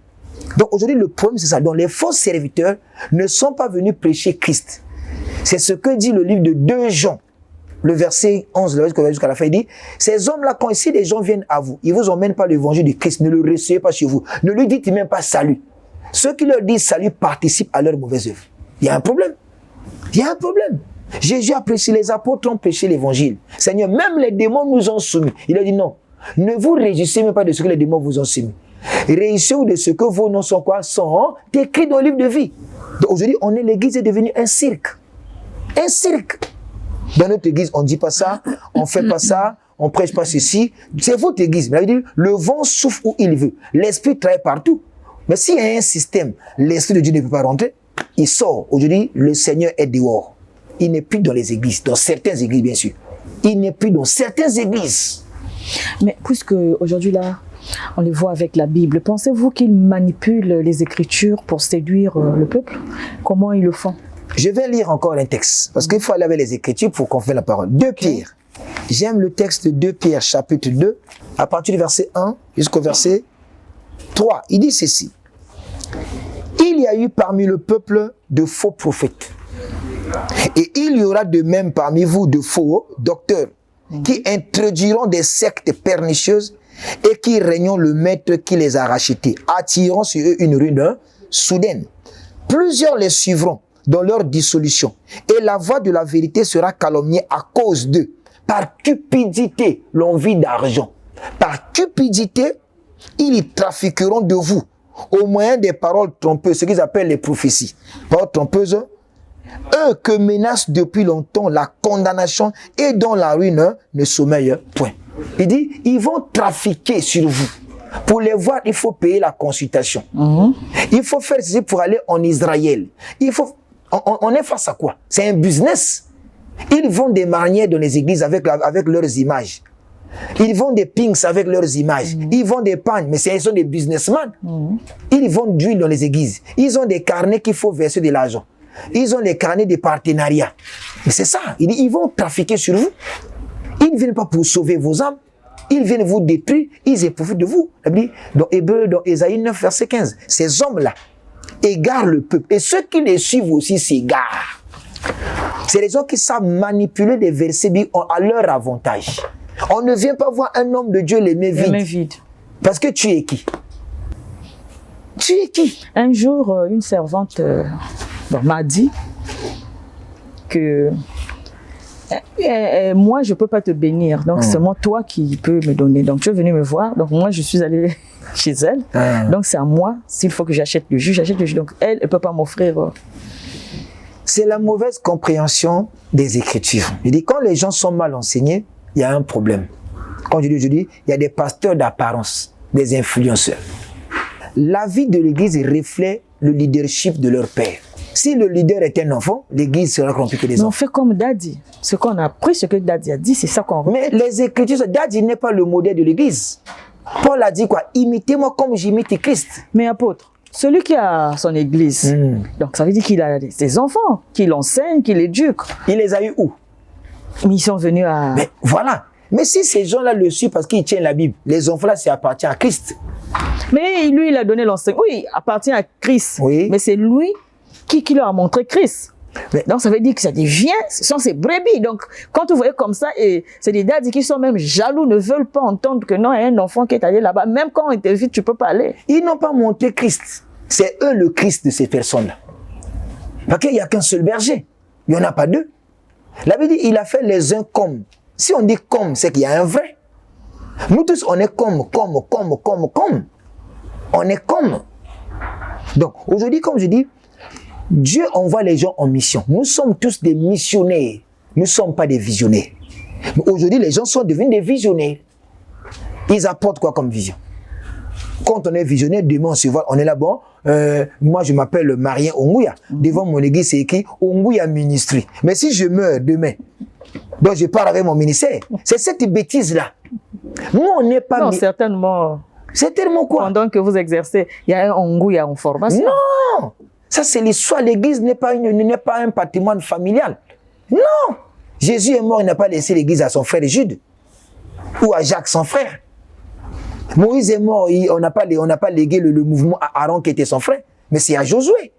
Donc aujourd'hui, le problème, c'est ça. Donc les faux serviteurs ne sont pas venus prêcher Christ. C'est ce que dit le livre de 2 Jean. Le verset 11, jusqu'à la fin, il dit, ces hommes-là, quand ici les gens viennent à vous, ils ne vous emmènent pas l'évangile de Christ, ne le recevez pas chez vous, ne lui dites même pas salut. ceux qui leur disent salut participent à leur mauvaise œuvre. Il y a un problème. Il y a un problème. Jésus a prêché, les apôtres ont prêché l'évangile. Seigneur, même les démons nous ont soumis. Il a dit non, ne vous réjouissez même pas de ce que les démons vous ont soumis. Réjouissez-vous de ce que vos noms sont quoi? Sont écrits dans le livre de vie. Donc aujourd'hui, l'église est devenue un cirque. Un cirque. Dans notre église, on ne dit pas ça, on ne fait pas ça, on ne prêche pas ceci. C'est votre église. Mais dit, le vent souffle où il veut. L'esprit travaille partout. Mais s'il y a un système, l'esprit de Dieu ne peut pas rentrer, il sort. Aujourd'hui, le Seigneur est dehors. Il n'est plus dans les églises, dans certaines églises bien sûr. Il n'est plus dans certaines églises. Mais puisque aujourd'hui là, on les voit avec la Bible, pensez-vous qu'ils manipulent les Écritures pour séduire le peuple? Comment ils le font? Je vais lire encore un texte, parce qu'il faut aller avec les Écritures pour confirmer la parole. 2 Pierre. J'aime le texte de 2 Pierre, chapitre 2, à partir du verset 1 jusqu'au verset 3. Il dit ceci. Il y a eu parmi le peuple de faux prophètes. Et il y aura de même parmi vous de faux docteurs qui introduiront des sectes pernicieuses et qui régneront le maître qui les a rachetés, attirant sur eux une ruine soudaine. Plusieurs les suivront dans leur dissolution et la voie de la vérité sera calomniée à cause d'eux. Par cupidité, l'envie d'argent. Par cupidité, ils trafiqueront de vous au moyen des paroles trompeuses, ce qu'ils appellent les prophéties. Paroles trompeuses, eux que menace depuis longtemps la condamnation et dont la ruine ne sommeille point. Il dit, ils vont trafiquer sur vous. Pour les voir, il faut payer la consultation. Il faut faire ceci pour aller en Israël. On est face à quoi? C'est un business. Ils vendent des marnières dans les églises avec leurs images. Ils vendent des pinks avec leurs images. Ils vendent des pagnes, mais ce sont des businessmen. Ils vendent d'huile dans les églises. Ils ont des carnets qu'il faut verser de l'argent. Ils ont les carnets de partenariat. Mais c'est ça. Ils vont trafiquer sur vous. Ils ne viennent pas pour sauver vos âmes. Ils viennent vous détruire. Ils profitent de vous. Dans Hébreu, dans Ésaïe 9, verset 15. Ces hommes-là égarent le peuple. Et ceux qui les suivent aussi s'égarent. C'est les gens qui savent manipuler des versets à leur avantage. On ne vient pas voir un homme de Dieu les mains vides. Parce que tu es qui? Tu es qui? Un jour, une servante m'a dit que moi, je ne peux pas te bénir. Donc, c'est seulement toi qui peux me donner. Donc, tu es venu me voir. Donc, moi, je suis allé chez elle. Donc, c'est à moi. S'il faut que j'achète le jus, j'achète le jus. Donc, elle ne peut pas m'offrir. C'est la mauvaise compréhension des Écritures. Je dis, quand les gens sont mal enseignés, il y a un problème. Quand je dis, il y a des pasteurs d'apparence, des influenceurs. La vie de l'Église reflète le leadership de leur père. Si le leader est un enfant, l'Église sera remplie que des enfants. On fait comme Daddy. Ce qu'on a appris, ce que Daddy a dit, c'est ça qu'on... Mais les Écritures, Daddy n'est pas le modèle de l'Église. Paul a dit quoi? Imitez-moi comme j'imite Christ. Mais apôtre, celui qui a son Église, donc ça veut dire qu'il a ses enfants, qu'il enseigne, qu'il éduque. Il les a eu où? Mais ils sont venus à... Mais voilà. Mais si ces gens-là le suivent parce qu'ils tiennent la Bible, les enfants-là, ça appartient à Christ. Mais lui, il a donné l'enseignement. Oui, appartient à Christ. Oui. Mais c'est lui qui leur a montré Christ. Mais donc ça veut dire que ça devient, ce sont ses brebis. Donc quand vous voyez comme ça, et c'est des daddies qui sont même jaloux, ne veulent pas entendre que non, il y a un enfant qui est allé là-bas. Même quand on t'invite, tu ne peux pas aller. Ils n'ont pas montré Christ. C'est eux le Christ de ces personnes-là. Parce qu'il n'y a qu'un seul berger. Il n'y en a pas deux. La Bible dit, il a fait les uns comme. Si on dit comme, c'est qu'il y a un vrai. Nous tous, on est comme. On est comme. Donc, aujourd'hui, comme je dis, Dieu envoie les gens en mission. Nous sommes tous des missionnaires. Nous ne sommes pas des visionnaires. Mais aujourd'hui, les gens sont devenus des visionnaires. Ils apportent quoi comme vision? Quand on est visionnaire, demain on se voit, on est là, bon, moi je m'appelle Marien Onguya. Devant mon église, c'est écrit Onguya Ministry. Mais si je meurs demain, donc je pars avec mon ministère. C'est cette bêtise-là. Nous, on n'est pas... Non, certainement. C'est tellement quoi? Pendant que vous exercez, il y a un Onguya en formation. Non! Ça, c'est l'histoire. L'église n'est pas un patrimoine familial. Non! Jésus est mort, il n'a pas laissé l'église à son frère Jude. Ou à Jacques, son frère. Moïse est mort, on n'a pas légué le mouvement à Aaron qui était son frère. Mais c'est à Josué.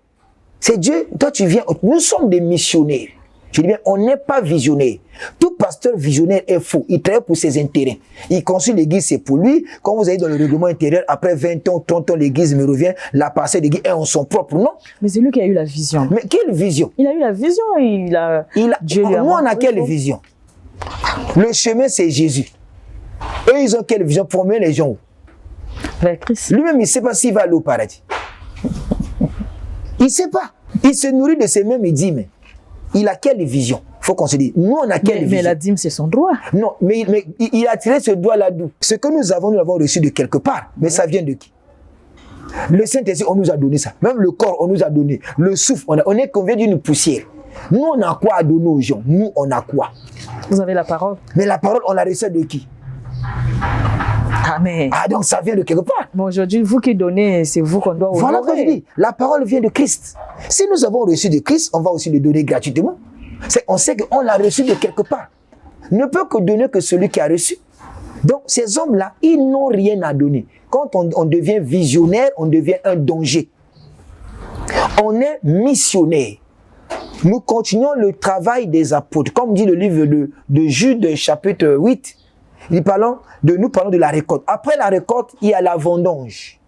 C'est Dieu. Toi, tu viens. Nous sommes des missionnaires. Je dis bien, on n'est pas visionnaire. Tout pasteur visionnaire est faux. Il travaille pour ses intérêts. Il construit l'église, c'est pour lui. Quand vous allez dans le règlement intérieur, après 20 ans, 30 ans, l'église me revient, la parcelle d'église est en son propre nom. Mais c'est lui qui a eu la vision. Mais quelle vision? Il a eu la vision, Dieu lui a nous, on a montré, quelle vision? Le chemin, c'est Jésus. Eux, ils ont quelle vision pour mener les gens où? Vers Christ. Lui-même, il ne sait pas s'il va aller au paradis. Il ne sait pas. Il se nourrit de ses mêmes, il dit, mais il a quelle vision? Il faut qu'on se dise, nous on a quelle vision? Mais la dîme, c'est son droit. Non, mais il a tiré ce doigt-là d'où? Ce que nous l'avons reçu de quelque part. Mais ça vient de qui? Le Saint-Esprit, on nous a donné ça. Même le corps, on nous a donné. Le souffle, on est convié d'une poussière. Nous, on a quoi à donner aux gens? Nous, on a quoi? Vous avez la parole. Mais la parole, on la reçoit de qui? Ah, donc ça vient de quelque part. Mais aujourd'hui, vous qui donnez, c'est vous qu'on doit honorer. Voilà ce que je dis. La parole vient de Christ. Si nous avons reçu de Christ, on va aussi le donner gratuitement. On sait qu'on l'a reçu de quelque part. Ne peut que donner que celui qui a reçu. Donc ces hommes-là, ils n'ont rien à donner. Quand on devient visionnaire, on devient un danger. On est missionnaire. Nous continuons le travail des apôtres. Comme dit le livre de Jude, chapitre 8, nous parlons de la récolte. Après la récolte, il y a la vendange.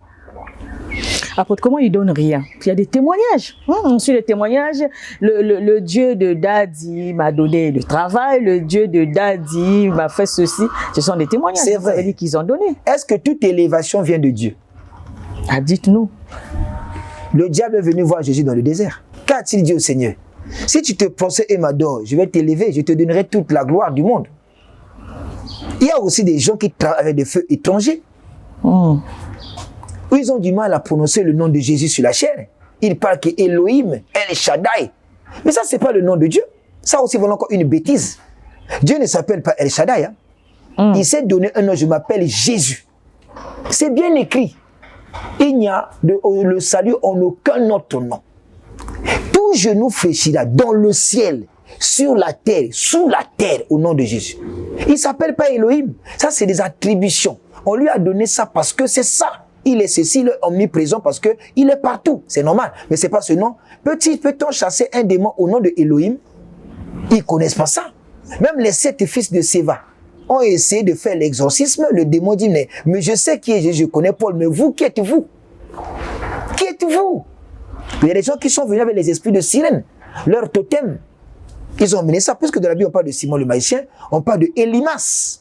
Apôtre, comment il donne rien? Il y a des témoignages. Sur les témoignages, le Dieu de Dadi m'a donné le travail, le Dieu de Dadi m'a fait ceci. Ce sont des témoignages. C'est vrai. Ça veut dire qu'ils ont donné. Est-ce que toute élévation vient de Dieu? Ah, dites-nous. Le diable est venu voir Jésus dans le désert. Qu'a-t-il dit au Seigneur? Si tu te procèdes et m'adores, je vais t'élever, je te donnerai toute la gloire du monde. Il y a aussi des gens qui travaillent avec des feux étrangers. Où ils ont du mal à prononcer le nom de Jésus sur la chair. Ils parlent que Elohim, El Shaddai. Mais ça, ce n'est pas le nom de Dieu. Ça aussi, voilà encore une bêtise. Dieu ne s'appelle pas El Shaddai. Il s'est donné un nom, je m'appelle Jésus. C'est bien écrit. Il n'y a le salut en aucun autre nom. Tout genou fléchira dans le ciel, sur la terre, sous la terre, au nom de Jésus. Il ne s'appelle pas Elohim. Ça, c'est des attributions. On lui a donné ça parce que c'est ça. Il est ceci, il est omniprésent parce qu'il est partout. C'est normal. Mais ce n'est pas ce nom. Peut-on chasser un démon au nom de Elohim? Ils ne connaissent pas ça. Même les 7 fils de Séva ont essayé de faire l'exorcisme. Le démon dit, mais je sais qui est Jésus, je connais Paul, mais vous, qui êtes-vous? Qui êtes-vous? Il y a des gens qui sont venus avec les esprits de sirène, leur totem. Ils ont mené ça, puisque dans la Bible, on parle de Simon le magicien, on parle de Élimas,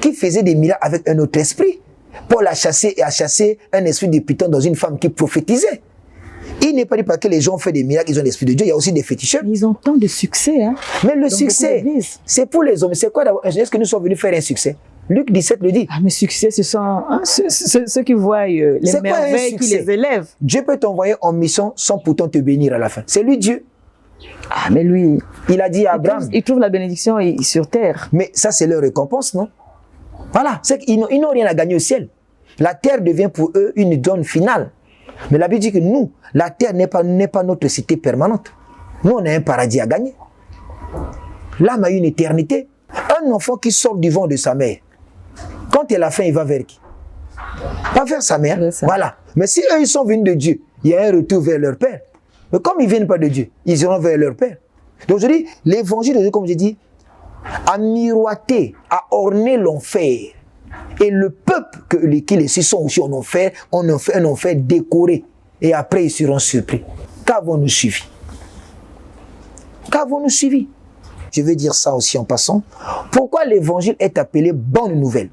qui faisait des miracles avec un autre esprit. Paul a chassé un esprit de Python dans une femme qui prophétisait. Il n'est pas dit parce que les gens font des miracles, ils ont l'esprit de Dieu. Il y a aussi des féticheurs. Ils ont tant de succès. Hein, mais le succès, c'est pour les hommes. C'est quoi d'abord? Est-ce que nous sommes venus faire un succès? Luc 17 le dit. Ah, mais succès, ce sont ceux qui voient les merveilles qui les élèvent. Dieu peut t'envoyer en mission sans pourtant te bénir à la fin. C'est lui Dieu. Ah, mais lui, il a dit à Abraham. Il trouve la bénédiction sur terre. Mais ça, c'est leur récompense, non? Voilà, c'est qu'ils n'ont rien à gagner au ciel. La terre devient pour eux une zone finale. Mais la Bible dit que nous, la terre n'est pas notre cité permanente. Nous, on a un paradis à gagner. L'âme a une éternité. Un enfant qui sort du ventre de sa mère, quand il a la faim, il va vers qui? Pas vers sa mère. Voilà. Mais si eux, ils sont venus de Dieu, il y a un retour vers leur Père. Mais comme ils ne viennent pas de Dieu, ils iront vers leur Père. Donc je dis, l'évangile de Dieu, comme je dis, a miroité, a orné l'enfer. Et le peuple qui les suit sont aussi en enfer, on en fait un enfer décoré. Et après, ils seront surpris. Qu'avons-nous suivi? Qu'avons-nous suivi? Je vais dire ça aussi en passant. Pourquoi l'évangile est appelé bonne nouvelle?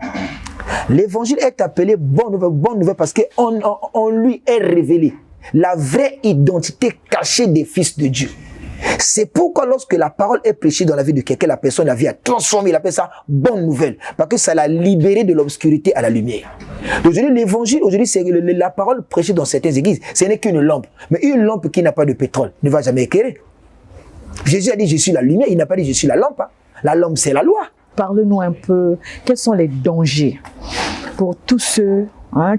L'évangile est appelé bonne nouvelle parce qu'on lui est révélé la vraie identité cachée des fils de Dieu. C'est pourquoi lorsque la parole est prêchée dans la vie de quelqu'un, la personne, la vie a transformé, il appelle ça bonne nouvelle. Parce que ça l'a libéré de l'obscurité à la lumière. Aujourd'hui, l'évangile, c'est la parole prêchée dans certaines églises. Ce n'est qu'une lampe. Mais une lampe qui n'a pas de pétrole ne va jamais éclairer. Jésus a dit, je suis la lumière. Il n'a pas dit, je suis la lampe. La lampe, c'est la loi. Parle-nous un peu, quels sont les dangers pour tous ceux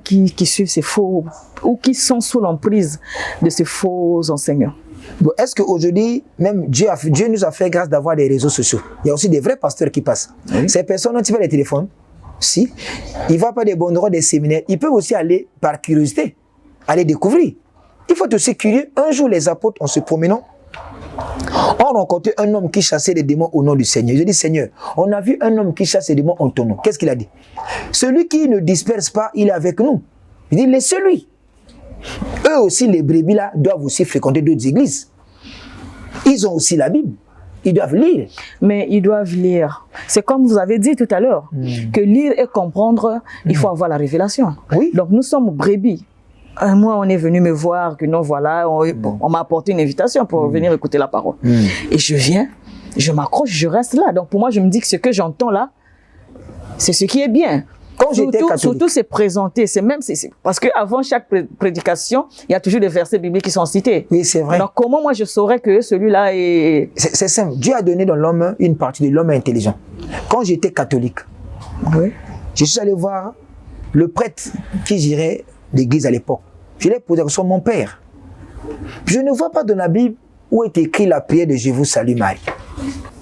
qui suivent ces faux, ou qui sont sous l'emprise de ces faux enseignants? Bon, est-ce qu'aujourd'hui, même Dieu nous a fait grâce d'avoir des réseaux sociaux? Il y a aussi des vrais pasteurs qui passent. Oui. Ces personnes ont tiré les téléphones. Si. Ils ne vont pas des bons endroits, des séminaires. Ils peuvent aussi aller par curiosité, aller découvrir. Il faut aussi curieux. Un jour, les apôtres, en se promenant, On rencontrait un homme qui chassait les démons au nom du Seigneur. Je dis, Seigneur, on a vu un homme qui chasse les démons en ton nom. Qu'est-ce qu'il a dit? Celui qui ne disperse pas, il est avec nous. Il dit, laissez-lui. Eux aussi, les brebis là, doivent aussi fréquenter d'autres églises. Ils ont aussi la Bible. Ils doivent lire. Mais ils doivent lire. C'est comme vous avez dit tout à l'heure, que lire et comprendre, il faut avoir la révélation. Oui. Donc nous sommes brebis. Moi, on est venu me voir, que non, voilà, on m'a apporté une invitation pour venir écouter la parole. Et je viens, je m'accroche, je reste là. Donc pour moi, je me dis que ce que j'entends là, c'est ce qui est bien. Quand j'étais catholique. Surtout, c'est présenté. C'est même, parce qu'avant chaque prédication, il y a toujours des versets bibliques qui sont cités. Oui, c'est vrai. Donc, comment moi je saurais que celui-là est... C'est simple. Dieu a donné dans l'homme une partie de l'homme intelligent. Quand j'étais catholique, je suis allé voir le prêtre qui gérait l'église à l'époque. Je lui ai posé la question, mon père, je ne vois pas dans la Bible où est écrit la prière de Je vous salue Marie.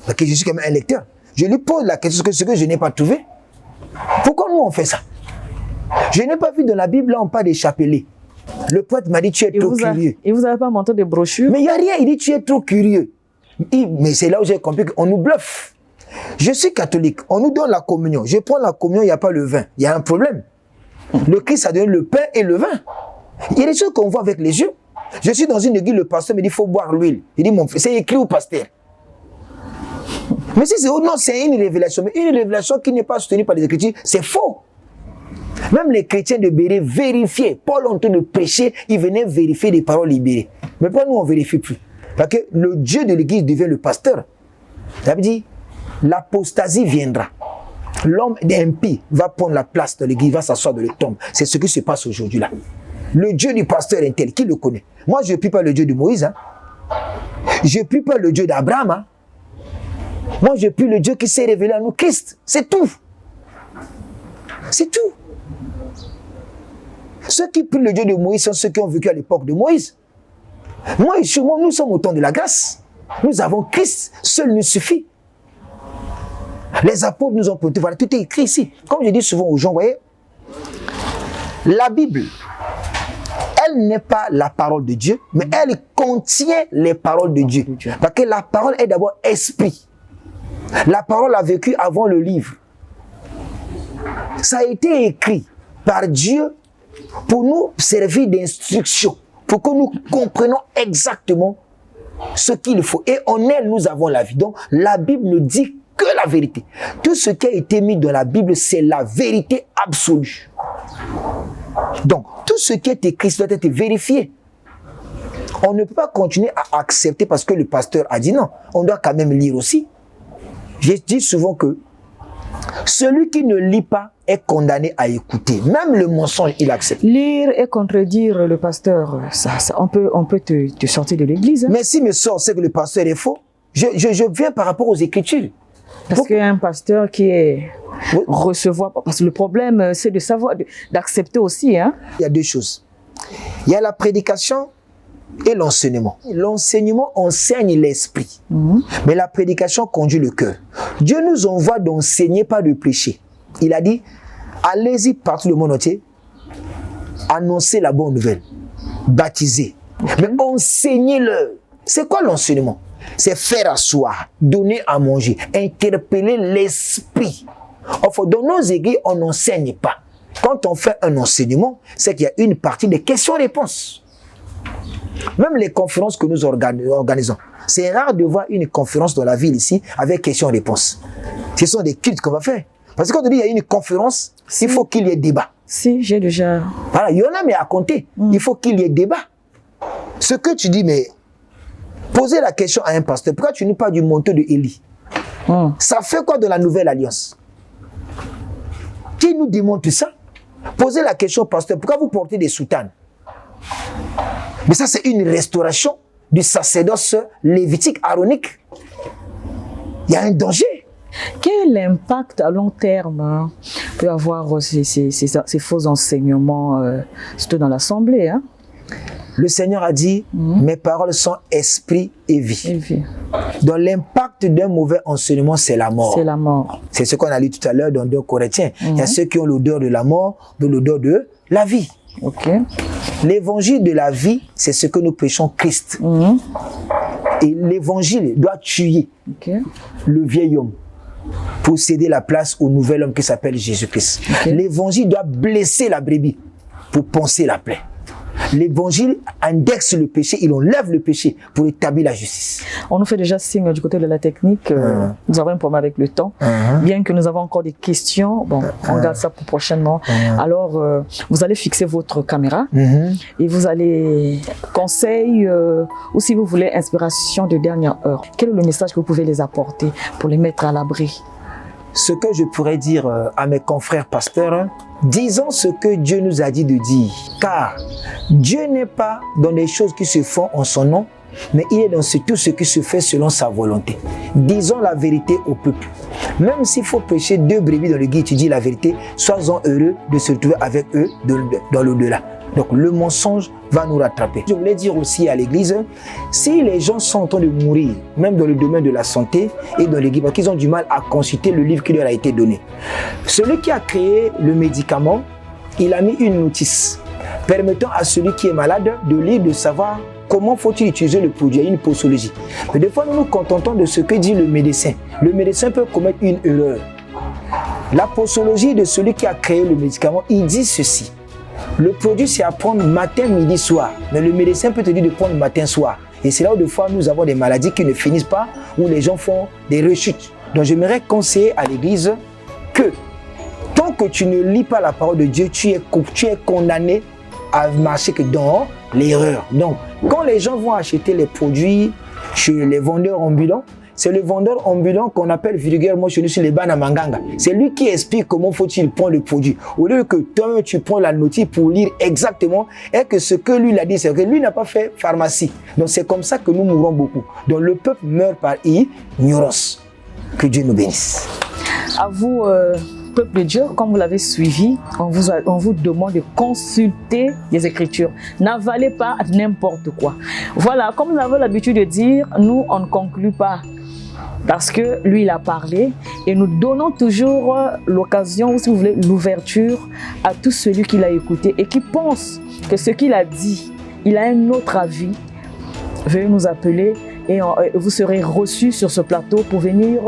Parce que je suis quand même un lecteur. Je lui pose la question, ce que je n'ai pas trouvé. Pourquoi nous on fait ça? Je n'ai pas vu dans la Bible, là on parle des chapelets. Le prêtre m'a dit, tu es trop curieux. Et vous n'avez pas montré des brochures? Mais il n'y a rien, il dit, tu es trop curieux. Mais c'est là où j'ai compris qu'on nous bluffe. Je suis catholique, on nous donne la communion. Je prends la communion, il n'y a pas le vin. Il y a un problème. Le Christ a donné le pain et le vin. Il y a des choses qu'on voit avec les yeux. Je suis dans une église, le pasteur me dit, il faut boire l'huile. Il dit, mon fils, c'est écrit au pasteur. Mais si c'est non, c'est une révélation. Mais une révélation qui n'est pas soutenue par les Écritures, c'est faux. Même les chrétiens de Béret vérifiaient. Paul en train de prêcher, il venait vérifier des paroles libérées. Mais pourquoi nous on ne vérifie plus? Parce que le Dieu de l'église devient le pasteur. Ça veut dire, l'apostasie viendra. L'homme impie va prendre la place de l'église, va s'asseoir dans le tombe. C'est ce qui se passe aujourd'hui là. Le Dieu du pasteur est tel, qui le connaît? Moi, je ne prie pas le Dieu de Moïse. Hein. Je ne prie pas le Dieu d'Abraham. Hein. Moi, je prie le Dieu qui s'est révélé à nous, Christ. C'est tout. C'est tout. Ceux qui prient le Dieu de Moïse sont ceux qui ont vécu à l'époque de Moïse. Moi et sûrement, nous sommes au temps de la grâce. Nous avons Christ. Seul nous suffit. Les apôtres nous ont prêté. Voilà, tout est écrit ici. Comme je dis souvent aux gens, vous voyez, la Bible, elle n'est pas la parole de Dieu, mais elle contient les paroles de Dieu. Parce que la parole est d'abord esprit. La parole a vécu avant le livre. Ça a été écrit par Dieu pour nous servir d'instruction, pour que nous comprenions exactement ce qu'il faut. Et en elle, nous avons la vie. Donc, la Bible ne dit que la vérité. Tout ce qui a été mis dans la Bible, c'est la vérité absolue. Donc, tout ce qui est écrit doit être vérifié. On ne peut pas continuer à accepter parce que le pasteur a dit non. On doit quand même lire aussi. Je dis souvent que celui qui ne lit pas est condamné à écouter. Même le mensonge, il accepte. Lire et contredire le pasteur, on peut te sortir de l'église. Hein? Mais si me sort, c'est que le pasteur est faux. Je viens par rapport aux Écritures. Parce qu'il y a un pasteur qui est recevoir. Parce que le problème, c'est de savoir, d'accepter aussi. Hein? Il y a deux choses. Il y a la prédication et l'enseignement. L'enseignement enseigne l'esprit, mais la prédication conduit le cœur. Dieu nous envoie d'enseigner, pas de prêcher. Il a dit, allez-y partout le monde entier, annoncez la bonne nouvelle, baptisez, mais enseignez-le. C'est quoi l'enseignement? C'est faire asseoir, donner à manger, interpeller l'esprit. Enfin, dans nos églises, on n'enseigne pas. Quand on fait un enseignement, c'est qu'il y a une partie des questions-réponses. Même les conférences que nous organisons, c'est rare de voir une conférence dans la ville ici avec questions-réponses. Ce sont des cultes qu'on va faire. Parce que quand on dit qu'il y a une conférence, il faut qu'il y ait débat. Si, j'ai déjà... Voilà, il y en a mais à compter. Il faut qu'il y ait débat. Ce que tu dis, mais poser la question à un pasteur, pourquoi tu n'es pas du manteau de Élie? Ça fait quoi de la nouvelle alliance? Qui nous démontre ça? Posez la question au pasteur, pourquoi vous portez des soutanes? Mais ça, c'est une restauration du sacerdoce lévitique, aronique. Il y a un danger. Quel impact à long terme peut avoir ces faux enseignements, surtout dans l'Assemblée? Hein? Le Seigneur a dit, mes paroles sont esprit et vie. Donc l'impact d'un mauvais enseignement, c'est la mort. C'est la mort. C'est ce qu'on a lu tout à l'heure dans 2 Corinthiens. Il y a ceux qui ont l'odeur de la mort, de l'odeur de la vie. Ok. L'évangile de la vie, c'est ce que nous prêchons Christ. Et Et l'évangile doit tuer le vieil homme pour céder la place au nouvel homme qui s'appelle Jésus-Christ. L'évangile doit blesser la brebis pour poncer la plaie. L'évangile indexe le péché, il enlève le péché pour établir la justice. On nous fait déjà signe du côté de la technique. Nous avons un problème avec le temps. Bien que nous avons encore des questions, bon, on garde ça pour prochainement. Alors, vous allez fixer votre caméra et vous allez conseil ou si vous voulez inspiration de dernière heure. Quel est le message que vous pouvez les apporter pour les mettre à l'abri? Ce que je pourrais dire à mes confrères pasteurs, disons ce que Dieu nous a dit de dire. Car Dieu n'est pas dans les choses qui se font en son nom, mais il est dans tout ce qui se fait selon sa volonté. Disons la vérité au peuple. Même s'il faut prêcher 2 brebis dans le guide, tu dis la vérité, sois-en heureux de se retrouver avec eux dans l'au-delà. Donc le mensonge va nous rattraper. Je voulais dire aussi à l'église, si les gens sont en train de mourir, même dans le domaine de la santé et dans l'église, parce qu'ils ont du mal à consulter le livre qui leur a été donné. Celui qui a créé le médicament, il a mis une notice permettant à celui qui est malade de lire, de savoir comment faut-il utiliser le produit. Il y a une posologie. Mais des fois, nous nous contentons de ce que dit le médecin. Le médecin peut commettre une erreur. La posologie de celui qui a créé le médicament, il dit ceci. Le produit, c'est à prendre matin, midi, soir. Mais le médecin peut te dire de prendre matin, soir. Et c'est là où, des fois, nous avons des maladies qui ne finissent pas, où les gens font des rechutes. Donc, j'aimerais conseiller à l'église que, tant que tu ne lis pas la parole de Dieu, tu es condamné à marcher que dans l'erreur. Donc, quand les gens vont acheter les produits chez les vendeurs ambulants, c'est le vendeur ambulant qu'on appelle vulgairement chez nous sur les bancs à Manganga. C'est lui qui explique comment faut-il prendre le produit. Au lieu que toi, tu prends la notice pour lire exactement et que ce que lui a dit, c'est que lui n'a pas fait pharmacie. Donc c'est comme ça que nous mourons beaucoup. Donc le peuple meurt par ignorance. Que Dieu nous bénisse. À vous, peuple de Dieu, comme vous l'avez suivi, on vous demande de consulter les Écritures. N'avalez pas n'importe quoi. Voilà, comme nous avons l'habitude de dire, nous, on ne conclut pas. Parce que lui, il a parlé et nous donnons toujours l'occasion, ou si vous voulez, l'ouverture à tout celui qui l'a écouté et qui pense que ce qu'il a dit, il a un autre avis. Veuillez nous appeler et vous serez reçus sur ce plateau pour venir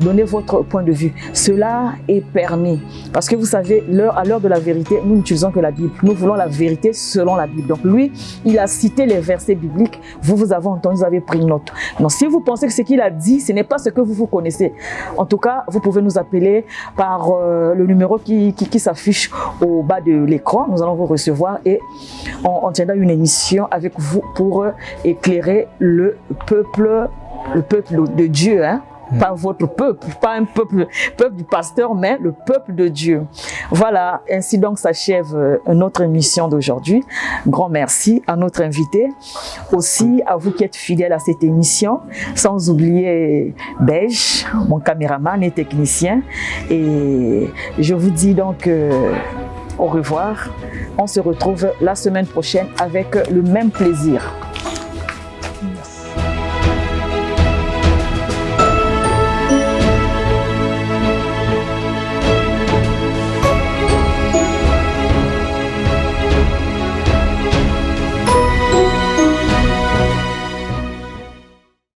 donner votre point de vue. Cela est permis. Parce que vous savez, à l'heure de la vérité, nous n'utilisons que la Bible. Nous voulons la vérité selon la Bible. Donc lui, il a cité les versets bibliques. Vous avez entendu, vous avez pris note. Donc si vous pensez que ce qu'il a dit, ce n'est pas ce que vous connaissez. En tout cas, vous pouvez nous appeler par le numéro qui s'affiche au bas de l'écran. Nous allons vous recevoir et on tiendra une émission avec vous pour éclairer le peuple de Dieu, hein? Pas votre peuple, pas un peuple du pasteur, mais le peuple de Dieu. Voilà, ainsi donc s'achève notre émission d'aujourd'hui. Grand merci à notre invité, aussi à vous qui êtes fidèles à cette émission, sans oublier Beige, mon caméraman et technicien. Et je vous dis donc au revoir. On se retrouve la semaine prochaine avec le même plaisir.